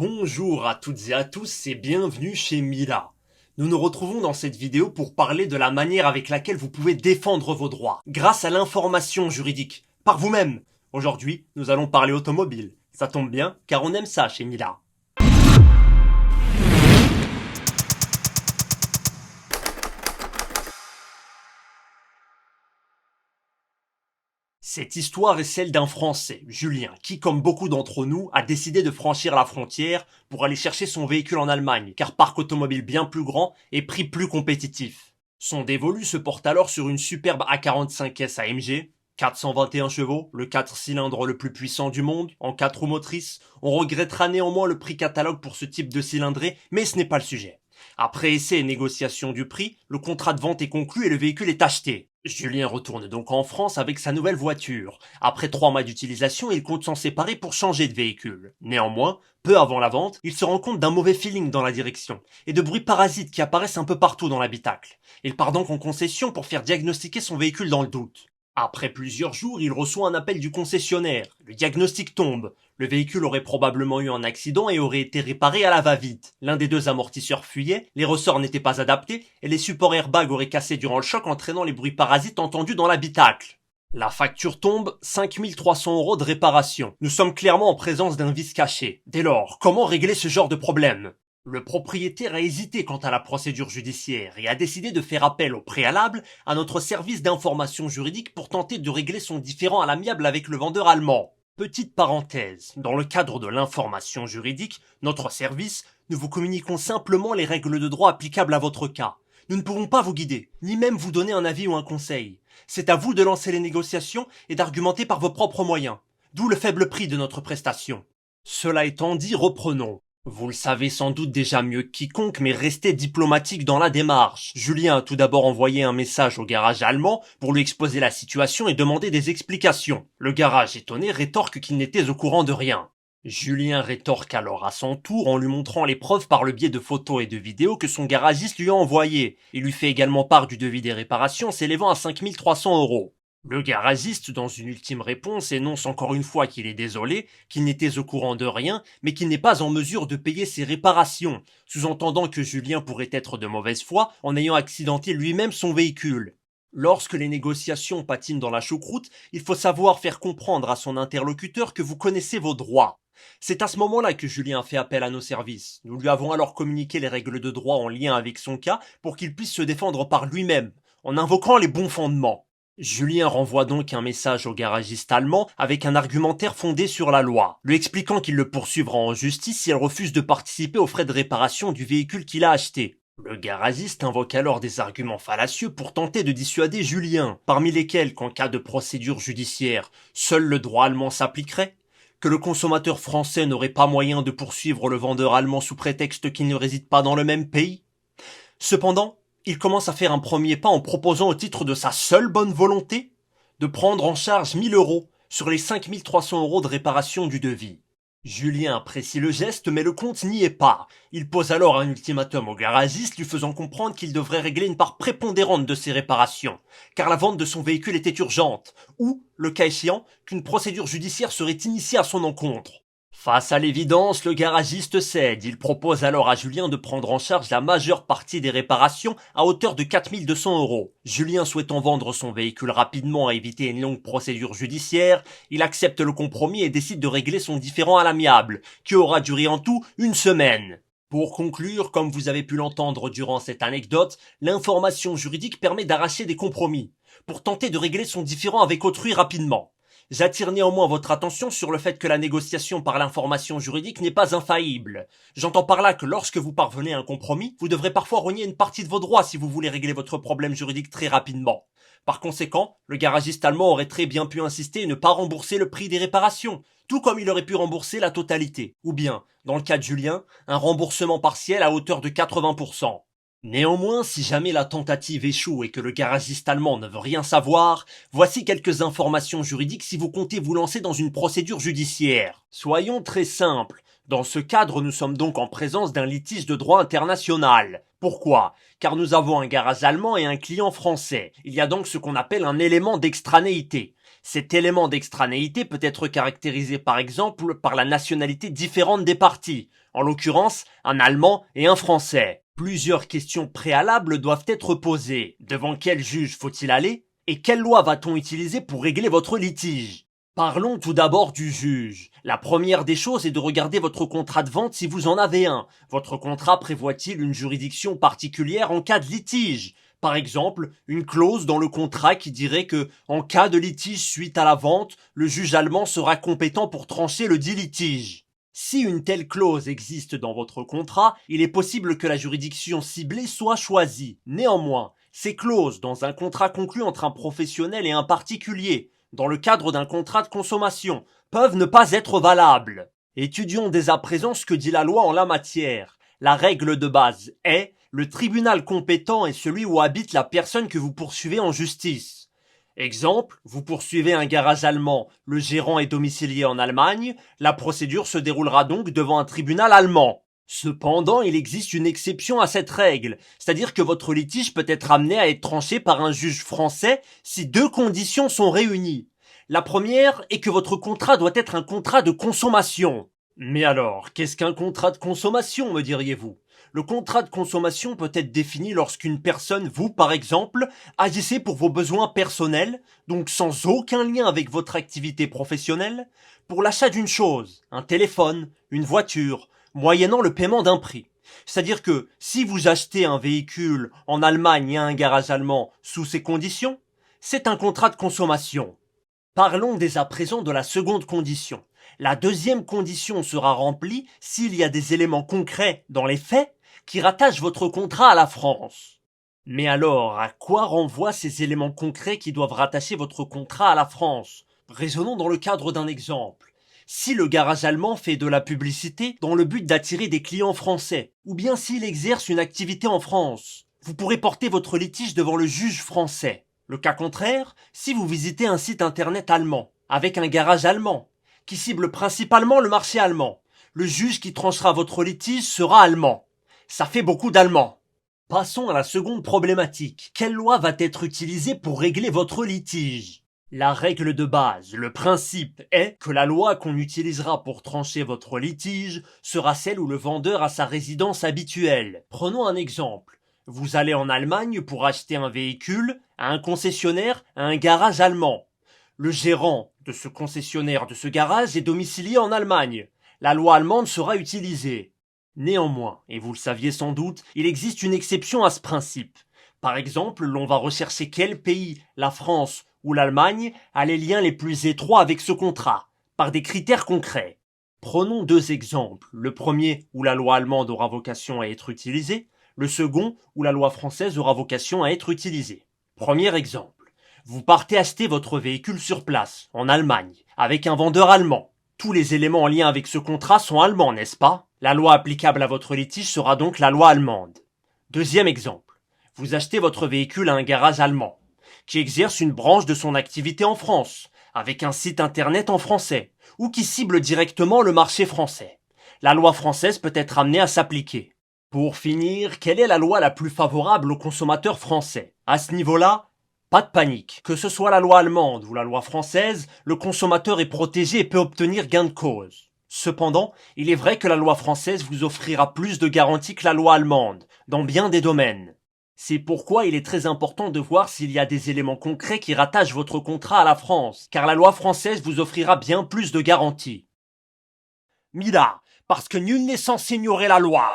Bonjour à toutes et à tous et bienvenue chez Mila. Nous nous retrouvons dans cette vidéo pour parler de la manière avec laquelle vous pouvez défendre vos droits, grâce à l'information juridique, par vous-même. Aujourd'hui, nous allons parler automobile. Ça tombe bien, car on aime ça chez Mila. Cette histoire est celle d'un Français, Julien, qui, comme beaucoup d'entre nous, a décidé de franchir la frontière pour aller chercher son véhicule en Allemagne, car parc automobile bien plus grand et prix plus compétitif. Son dévolu se porte alors sur une superbe A45S AMG, 421 chevaux, le 4 cylindres le plus puissant du monde, en 4 roues motrices. On regrettera néanmoins le prix catalogue pour ce type de cylindrée, mais ce n'est pas le sujet. Après essai et négociation du prix, le contrat de vente est conclu et le véhicule est acheté. Julien retourne donc en France avec sa nouvelle voiture. Après 3 mois d'utilisation, il compte s'en séparer pour changer de véhicule. Néanmoins, peu avant la vente, il se rend compte d'un mauvais feeling dans la direction et de bruits parasites qui apparaissent un peu partout dans l'habitacle. Il part donc en concession pour faire diagnostiquer son véhicule dans le doute. Après plusieurs jours, il reçoit un appel du concessionnaire. Le diagnostic tombe. Le véhicule aurait probablement eu un accident et aurait été réparé à la va-vite. L'un des deux amortisseurs fuyait, les ressorts n'étaient pas adaptés et les supports airbag auraient cassé durant le choc entraînant les bruits parasites entendus dans l'habitacle. La facture tombe, 5300 € de réparation. Nous sommes clairement en présence d'un vice caché. Dès lors, comment régler ce genre de problème ? Le propriétaire a hésité quant à la procédure judiciaire et a décidé de faire appel au préalable à notre service d'information juridique pour tenter de régler son différend à l'amiable avec le vendeur allemand. Petite parenthèse, dans le cadre de l'information juridique, notre service, nous vous communiquons simplement les règles de droit applicables à votre cas. Nous ne pouvons pas vous guider, ni même vous donner un avis ou un conseil. C'est à vous de lancer les négociations et d'argumenter par vos propres moyens. D'où le faible prix de notre prestation. Cela étant dit, reprenons. Vous le savez sans doute déjà mieux que quiconque, mais restez diplomatique dans la démarche. Julien a tout d'abord envoyé un message au garage allemand pour lui exposer la situation et demander des explications. Le garage, étonné, rétorque qu'il n'était au courant de rien. Julien rétorque alors à son tour en lui montrant les preuves par le biais de photos et de vidéos que son garagiste lui a envoyées. Il lui fait également part du devis des réparations s'élevant à 5300 €. Le garagiste, dans une ultime réponse, énonce encore une fois qu'il est désolé, qu'il n'était au courant de rien, mais qu'il n'est pas en mesure de payer ses réparations, sous-entendant que Julien pourrait être de mauvaise foi en ayant accidenté lui-même son véhicule. Lorsque les négociations patinent dans la choucroute, il faut savoir faire comprendre à son interlocuteur que vous connaissez vos droits. C'est à ce moment-là que Julien a fait appel à nos services. Nous lui avons alors communiqué les règles de droit en lien avec son cas pour qu'il puisse se défendre par lui-même, en invoquant les bons fondements. Julien renvoie donc un message au garagiste allemand avec un argumentaire fondé sur la loi, lui expliquant qu'il le poursuivra en justice si elle refuse de participer aux frais de réparation du véhicule qu'il a acheté. Le garagiste invoque alors des arguments fallacieux pour tenter de dissuader Julien, parmi lesquels qu'en cas de procédure judiciaire, seul le droit allemand s'appliquerait, que le consommateur français n'aurait pas moyen de poursuivre le vendeur allemand sous prétexte qu'il ne réside pas dans le même pays. Cependant, il commence à faire un premier pas en proposant au titre de sa seule bonne volonté de prendre en charge 1000 € sur les 5300 € de réparation du devis. Julien apprécie le geste mais le compte n'y est pas. Il pose alors un ultimatum au garagiste lui faisant comprendre qu'il devrait régler une part prépondérante de ses réparations, car la vente de son véhicule était urgente, ou, le cas échéant, qu'une procédure judiciaire serait initiée à son encontre. Face à l'évidence, le garagiste cède. Il propose alors à Julien de prendre en charge la majeure partie des réparations à hauteur de 4200 €. Julien souhaitant vendre son véhicule rapidement et éviter une longue procédure judiciaire, il accepte le compromis et décide de régler son différend à l'amiable, qui aura duré en tout 1 semaine. Pour conclure, comme vous avez pu l'entendre durant cette anecdote, l'information juridique permet d'arracher des compromis, pour tenter de régler son différend avec autrui rapidement. J'attire néanmoins votre attention sur le fait que la négociation par l'information juridique n'est pas infaillible. J'entends par là que lorsque vous parvenez à un compromis, vous devrez parfois renier une partie de vos droits si vous voulez régler votre problème juridique très rapidement. Par conséquent, le garagiste allemand aurait très bien pu insister et ne pas rembourser le prix des réparations, tout comme il aurait pu rembourser la totalité, ou bien, dans le cas de Julien, un remboursement partiel à hauteur de 80%. Néanmoins, si jamais la tentative échoue et que le garagiste allemand ne veut rien savoir, voici quelques informations juridiques si vous comptez vous lancer dans une procédure judiciaire. Soyons très simples. Dans ce cadre, nous sommes donc en présence d'un litige de droit international. Pourquoi ? Car nous avons un garage allemand et un client français. Il y a donc ce qu'on appelle un élément d'extranéité. Cet élément d'extranéité peut être caractérisé par exemple par la nationalité différente des parties, en l'occurrence un Allemand et un Français. Plusieurs questions préalables doivent être posées. Devant quel juge faut-il aller? Et quelle loi va-t-on utiliser pour régler votre litige? Parlons tout d'abord du juge. La première des choses est de regarder votre contrat de vente si vous en avez un. Votre contrat prévoit-il une juridiction particulière en cas de litige? Par exemple, une clause dans le contrat qui dirait que, en cas de litige suite à la vente, le juge allemand sera compétent pour trancher le dit litige. Si une telle clause existe dans votre contrat, il est possible que la juridiction ciblée soit choisie. Néanmoins, ces clauses dans un contrat conclu entre un professionnel et un particulier, dans le cadre d'un contrat de consommation, peuvent ne pas être valables. Étudions dès à présent ce que dit la loi en la matière. La règle de base est: le tribunal compétent est celui où habite la personne que vous poursuivez en justice. Exemple, vous poursuivez un garage allemand, le gérant est domicilié en Allemagne, la procédure se déroulera donc devant un tribunal allemand. Cependant, il existe une exception à cette règle, c'est-à-dire que votre litige peut être amené à être tranché par un juge français si deux conditions sont réunies. La première est que votre contrat doit être un contrat de consommation. Mais alors, qu'est-ce qu'un contrat de consommation, me diriez-vous? Le contrat de consommation peut être défini lorsqu'une personne, vous par exemple, agissez pour vos besoins personnels, donc sans aucun lien avec votre activité professionnelle, pour l'achat d'une chose, un téléphone, une voiture, moyennant le paiement d'un prix. C'est-à-dire que si vous achetez un véhicule en Allemagne et à un garage allemand sous ces conditions, c'est un contrat de consommation. Parlons dès à présent de la seconde condition. La deuxième condition sera remplie s'il y a des éléments concrets dans les faits qui rattachent votre contrat à la France. Mais alors, à quoi renvoient ces éléments concrets qui doivent rattacher votre contrat à la France? Raisonnons dans le cadre d'un exemple. Si le garage allemand fait de la publicité dans le but d'attirer des clients français, ou bien s'il exerce une activité en France, vous pourrez porter votre litige devant le juge français. Le cas contraire, si vous visitez un site internet allemand, avec un garage allemand, qui cible principalement le marché allemand, le juge qui tranchera votre litige sera allemand. Ça fait beaucoup d'Allemands. Passons à la seconde problématique. Quelle loi va être utilisée pour régler votre litige? La règle de base, le principe est que la loi qu'on utilisera pour trancher votre litige sera celle où le vendeur a sa résidence habituelle. Prenons un exemple. Vous allez en Allemagne pour acheter un véhicule à un concessionnaire, à un garage allemand. Le gérant de ce concessionnaire, de ce garage, est domicilié en Allemagne. La loi allemande sera utilisée. Néanmoins, et vous le saviez sans doute, il existe une exception à ce principe. Par exemple, l'on va rechercher quel pays, la France ou l'Allemagne, a les liens les plus étroits avec ce contrat, par des critères concrets. Prenons deux exemples. Le premier, où la loi allemande aura vocation à être utilisée. Le second, où la loi française aura vocation à être utilisée. Premier exemple. Vous partez acheter votre véhicule sur place, en Allemagne, avec un vendeur allemand. Tous les éléments en lien avec ce contrat sont allemands, n'est-ce pas? La loi applicable à votre litige sera donc la loi allemande. Deuxième exemple. Vous achetez votre véhicule à un garage allemand, qui exerce une branche de son activité en France, avec un site internet en français, ou qui cible directement le marché français. La loi française peut être amenée à s'appliquer. Pour finir, quelle est la loi la plus favorable aux consommateurs français? À ce niveau-là, pas de panique. Que ce soit la loi allemande ou la loi française, le consommateur est protégé et peut obtenir gain de cause. Cependant, il est vrai que la loi française vous offrira plus de garanties que la loi allemande, dans bien des domaines. C'est pourquoi il est très important de voir s'il y a des éléments concrets qui rattachent votre contrat à la France, car la loi française vous offrira bien plus de garanties. Mida, parce que nul n'est censé ignorer la loi.